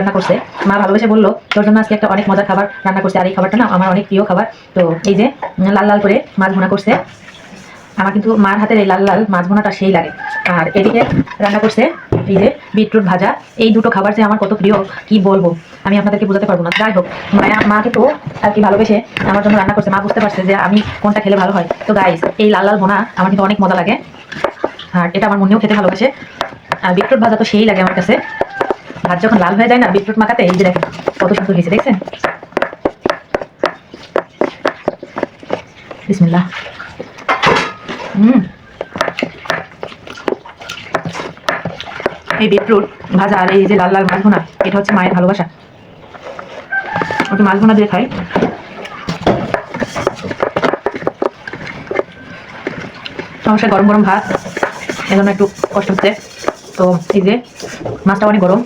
রান্না করছে। মা ভালোবেসে বললো তোর জন্য আজকে একটা অনেক মজার খাবার রান্না করছে, আর এই খাবারটা না আমার অনেক প্রিয় খাবার। তো এই যে লাল লাল করে মাছ ভুনা করছে। আমার কিন্তু মার হাতের এই লাল লাল মাছ ভুনাটা সেই লাগে। আর এদিকে রান্না করছে এই যে বিটরুট ভাজা। এই দুটো খাবার যে আমার কত প্রিয় কি বলবো, আমি আপনাদেরকে বোঝাতে পারবো না। যাই হোক, মাকে তো আর কি ভালোবেসে আমার জন্য রান্না করছে। মা বুঝতে পারছে যে আমি কোনটা খেলে ভালো হয়। তো গাইস, এই লাল লাল ভুনা আমার কিন্তু অনেক মজা লাগে, আর এটা আমার মনেও খেতে ভালোবাসে। আর বিটরুট ভাজা তো সেই লাগে আমার কাছে। ভাত যখন লাল হয়ে যায় না বিটরুট মাখাতে, এই যে দেখেন কত সুন্দর হয়েছে, দেখছেন? বিসমিল্লাহ। এই বিটরুট ভাজা আর এই যে লাল লাল মাছ ভুনা, এটা হচ্ছে মায়ের ভালোবাসা। ওকে মাছ ভুনা দিয়ে খাই। সমস্যা গরম গরম ভাত, এজন্য একটু কষ্ট হচ্ছে। তো এই যে মাছটা অনেক গরম।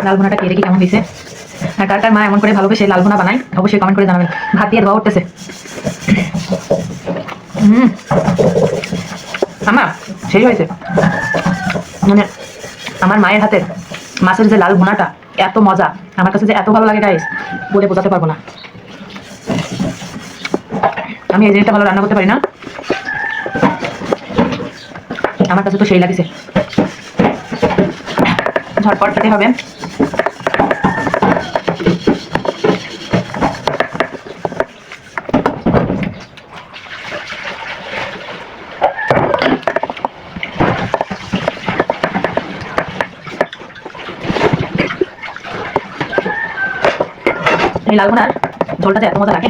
লাল ভুনাটা কে দেখি কেমন দিছে, আর কার কার মা এমন করে ভালোবেসে লাল ভুনা বানায় অবশ্যই কমেন্ট করে জানাবেন। ভাত দিয়ে ধোয়া উঠতেছে। আমার সেই হয়েছে, মানে আমার মায়ের হাতের মাছের যে লাল ভুনাটা এত মজা, আমার কাছে যে এত ভালো লাগে গাইস, বলে বোঝাতে পারবো না। আমি এই জিনিসটা ভালো রান্না করতে পারি না, আমার কাছে তো সেই লাগছে। ঝটপট খেতে হবে। এই লাল ভুনার ঝোলটা যে এত মজা লাগে।